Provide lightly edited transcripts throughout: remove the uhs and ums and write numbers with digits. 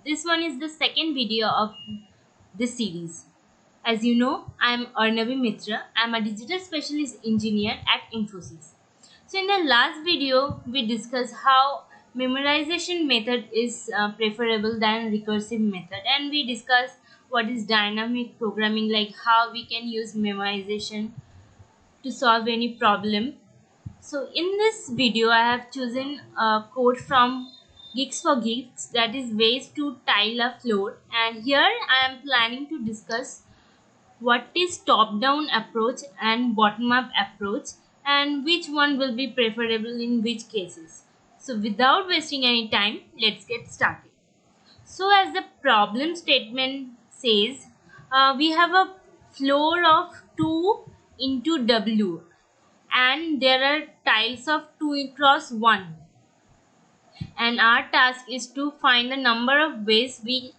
This one is the second video of this series. As you know, I am Arnavi Mitra. I am a digital specialist engineer at Infosys. So in the last video, we discussed how memorization method is preferable than recursive method, and we discussed what is dynamic programming, like how we can use memorization to solve any problem. So in this video, I have chosen a quote from Geeks for Geeks, that is ways to tile a floor, and here I am planning to discuss what is top-down approach and bottom-up approach and which one will be preferable in which cases. So without wasting any time, let's get started. So as the problem statement says, we have a floor of 2 into W and there are tiles of 2 cross 1, and our task is to find the number of ways the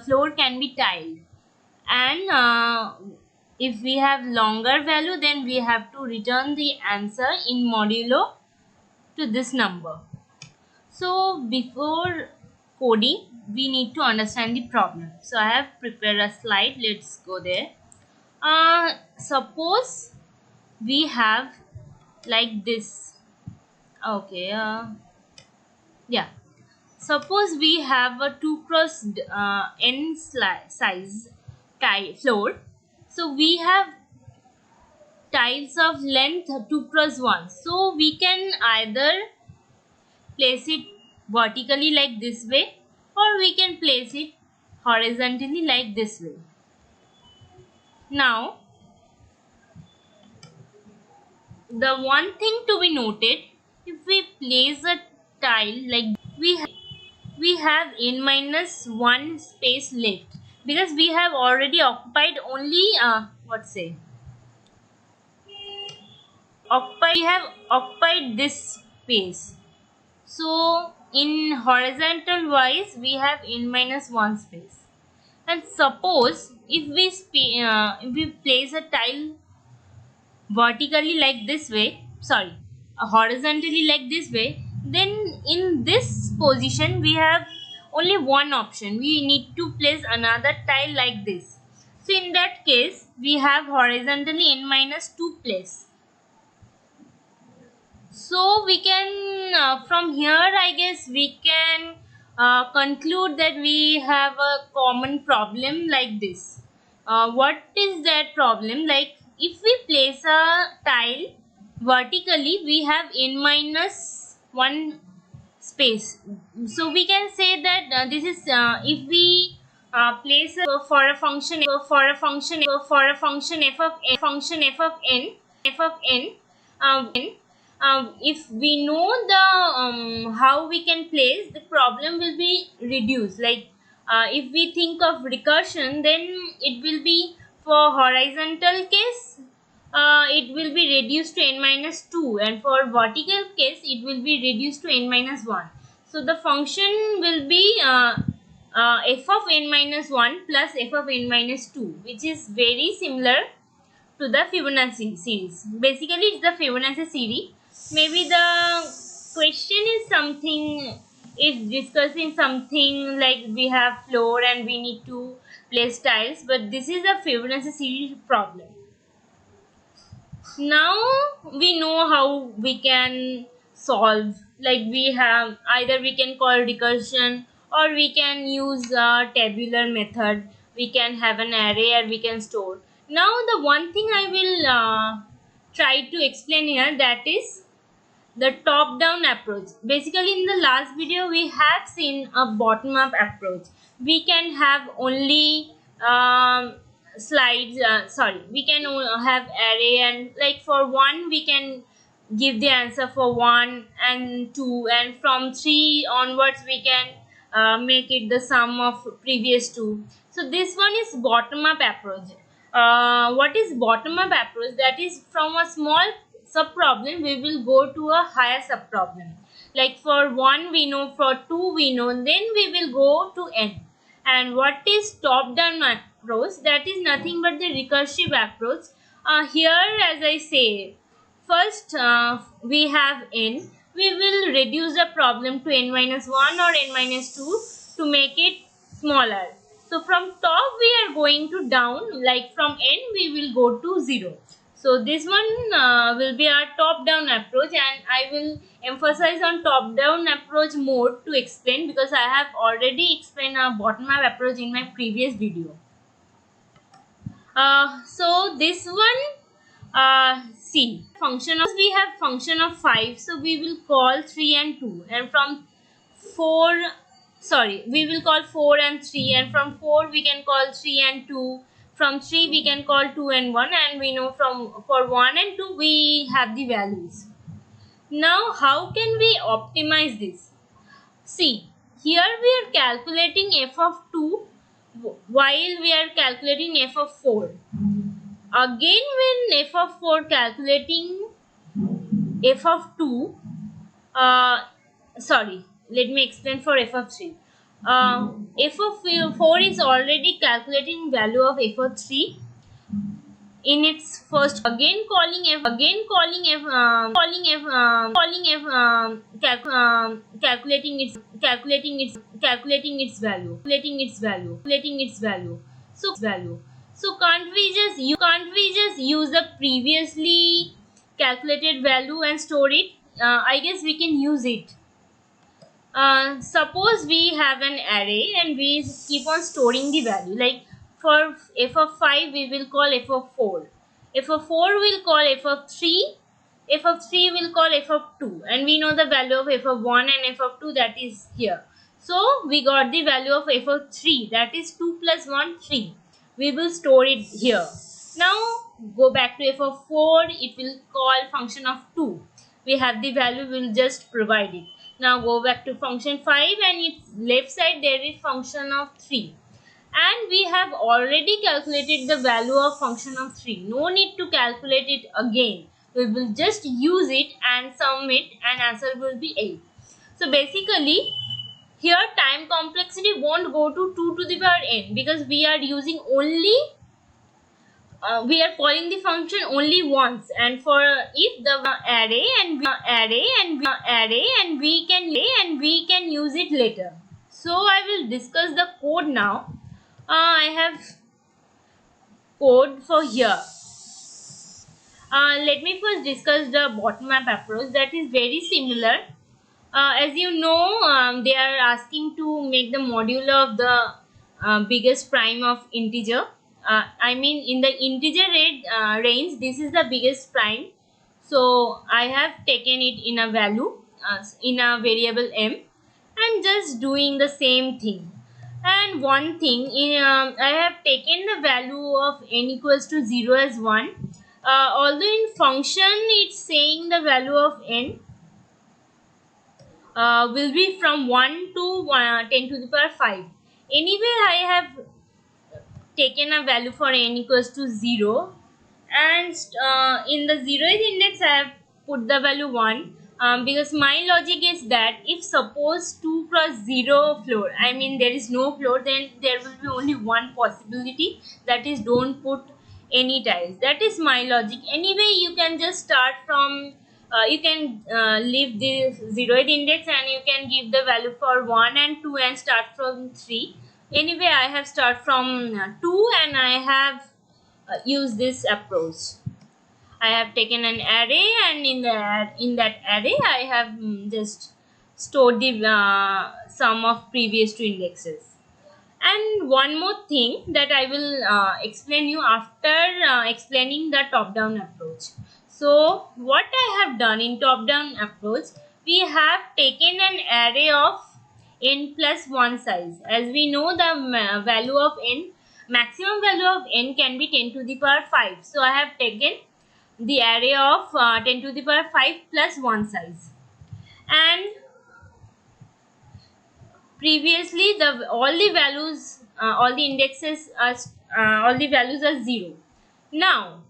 floor can be tiled, and if we have longer value, then we have to return the answer in modulo to this number. So before coding, we need to understand the problem. So I have prepared a slide. Let's go there. Suppose we have like this. Okay. Yeah. Suppose we have a 2 cross n size tile floor. So we have tiles of length 2 cross 1. So we can either place it vertically like this way, or we can place it horizontally like this way. Now, the one thing to be noted, if we place a tile like we have n minus 1 space left, because we have already occupied only we have occupied this space. So in horizontal wise, we have n minus 1 space. And suppose if we place a tile vertically like this way, horizontally like this way, then in this position we have only one option. We need to place another tile like this. So in that case, we have horizontally n minus 2 place. So we can from here, I guess we can conclude that we have a common problem like this. What is that problem? Like if we place a tile vertically, we have n minus 1 space. So we can say that this is if we place for a function f of n if we know the how we can place, the problem will be reduced. Like if we think of recursion, then it will be for horizontal case, it will be reduced to n minus 2, and for vertical case it will be reduced to n minus 1. So the function will be f of n minus 1 plus f of n minus 2, which is very similar to the Fibonacci series. Basically, it's the Fibonacci series. Maybe the question is discussing something like we have floor and we need to place tiles, but this is a Fibonacci series problem. Now we know how we can solve. Like we have either we can call recursion, or we can use a tabular method. We can have an array and we can store. Now the one thing I will try to explain here, that is the top down approach. Basically in the last video we have seen a bottom up approach. We can have only slides we can have array, and like for 1 we can give the answer for 1 and 2, and from 3 onwards we can make it the sum of previous 2. So this one is bottom up approach. What is bottom up approach? That is, from a small sub problem we will go to a higher sub problem. Like for 1 we know, for 2 we know, then we will go to n. And what is top down approach? That is nothing but the recursive approach. Here, as I say, first we have n, we will reduce the problem to n minus 1 or n minus 2 to make it smaller. So from top we are going to down, like from n we will go to 0. So this one will be our top down approach, and I will emphasize on top down approach more to explain, because I have already explained a bottom up approach in my previous video. So this one, see, function of, we have function of 5, so we will call 3 and 2, and from 4, sorry, we will call 4 and 3, and from 4 we can call 3 and 2, from 3 we can call 2 and 1, and we know from for 1 and 2 we have the values. Now how can we optimize this? See, here we are calculating f of 2 while we are calculating f of 4. Again, when f of 4 calculating f of 2, sorry, let me explain for f of 3. F of 4 is already calculating value of f of 3 in its first, again calling f, calculating its value. So can't we just use the previously calculated value and store it? I guess we can use it. Suppose we have an array and we keep on storing the value, like for f of 5 we will call f of 4, f of 4 will call f of 3, f of 3 will call f of 2, and we know the value of f of 1 and f of 2, that is here. So we got the value of f of 3, that is 2 plus 1, 3. We will store it here. Now go back to f of 4, it will call function of 2. We have the value, we will just provide it. Now go back to function 5, and its left side there is function of 3. And we have already calculated the value of function of 3. No need to calculate it again. We will just use it and sum it, and answer will be 8. So basically, here time complexity won't go to 2 to the power n, because we are using only we are calling the function only once, and for if the array and we can use it later. So I will discuss the code now. I have code for here. Let me first discuss the bottom up approach, that is very similar. As you know, they are asking to make the modulo of the biggest prime of integer. I mean, in the integer range, this is the biggest prime. So I have taken it in a value, in a variable m, and just doing the same thing. And one thing, I have taken the value of n equals to 0 as 1. Although in function it's saying the value of n will be from 1 to 10 to the power 5. Anyway, I have taken a value for n equals to 0, and in the 0th index I have put the value 1, because my logic is that if suppose 2 cross 0 floor, I mean there is no floor, then there will be only one possibility, that is don't put any tiles. That is my logic. Anyway, you can just start from you can leave the 0th index and you can give the value for 1 and 2 and start from 3. Anyway, I have start from 2, and I have used this approach. I have taken an array, and in that array I have just stored the sum of previous two indexes. And one more thing that I will explain you after explaining the top-down approach. So what I have done in top-down approach, we have taken an array of n plus 1 size. As we know, the value of n, maximum value of n can be 10 to the power 5. So I have taken the array of 10 to the power 5 plus 1 size. And previously all the values, all the indexes are all the values are 0. Now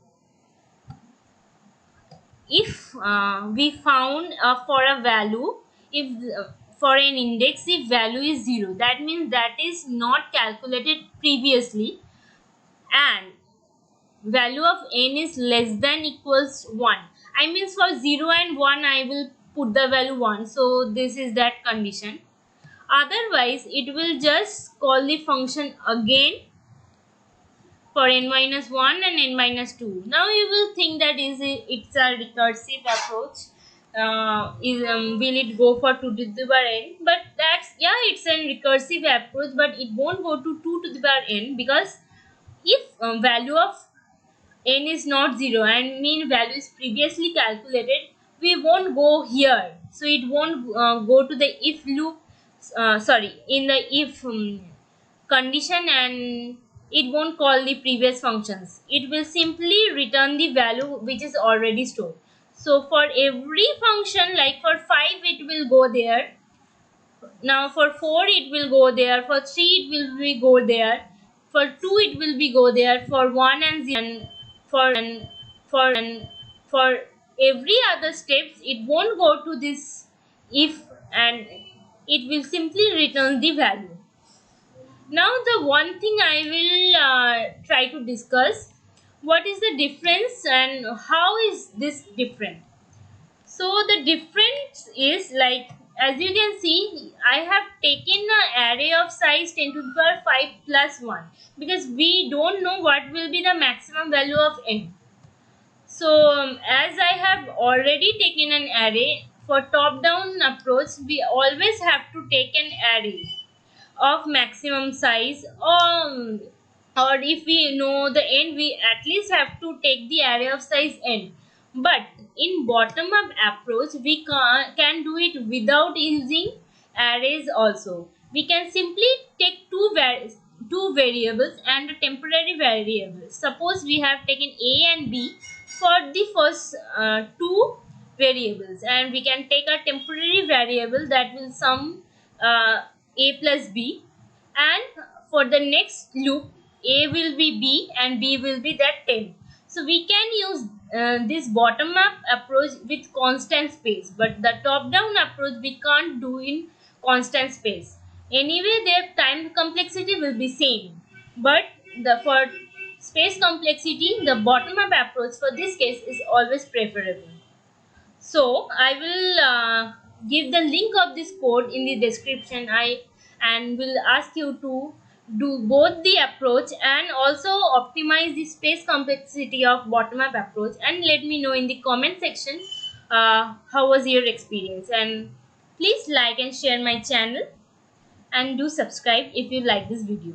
if we found for a value, if for an index if value is 0, that means that is not calculated previously, and value of n is less than equals 1. I mean for 0 and 1 I will put the value 1. So this is that condition. Otherwise it will just call the function again for n minus 1 and n minus 2. Now you will think that it's a recursive approach. Will it go for 2 to the power n? But that's, yeah, it's a recursive approach, but it won't go to 2 to the power n, because if value of n is not 0 and mean value is previously calculated, we won't go here. So it won't go to the if loop, in the if condition, and it won't call the previous functions. It will simply return the value which is already stored. So for every function, like for 5 it will go there, now for 4 it will go there, for 3 it will be go there, for 2 it will be go there, for 1 and 0, and for every other steps it won't go to this if, and it will simply return the value. Now the one thing I will try to discuss, what is the difference and how is this different. So the difference is, like, as you can see, I have taken an array of size 10 to the power 5 plus 1, because we don't know what will be the maximum value of n. So as I have already taken an array, for top down approach we always have to take an array of maximum size, or if we know the n, we at least have to take the array of size n. But in bottom up approach we can do it without using arrays also. We can simply take two variables and a temporary variable. Suppose we have taken a and b for the first two variables, and we can take a temporary variable that will sum a plus b, and for the next loop a will be b and b will be that 10. So we can use this bottom up approach with constant space, but the top down approach we can't do in constant space. Anyway, their time complexity will be same, but for space complexity, the bottom up approach for this case is always preferable. So I will give the link of this code in the description. And will ask you to do both the approach and also optimize the space complexity of bottom up approach, and let me know in the comment section how was your experience. And please like and share my channel, and do subscribe if you like this video.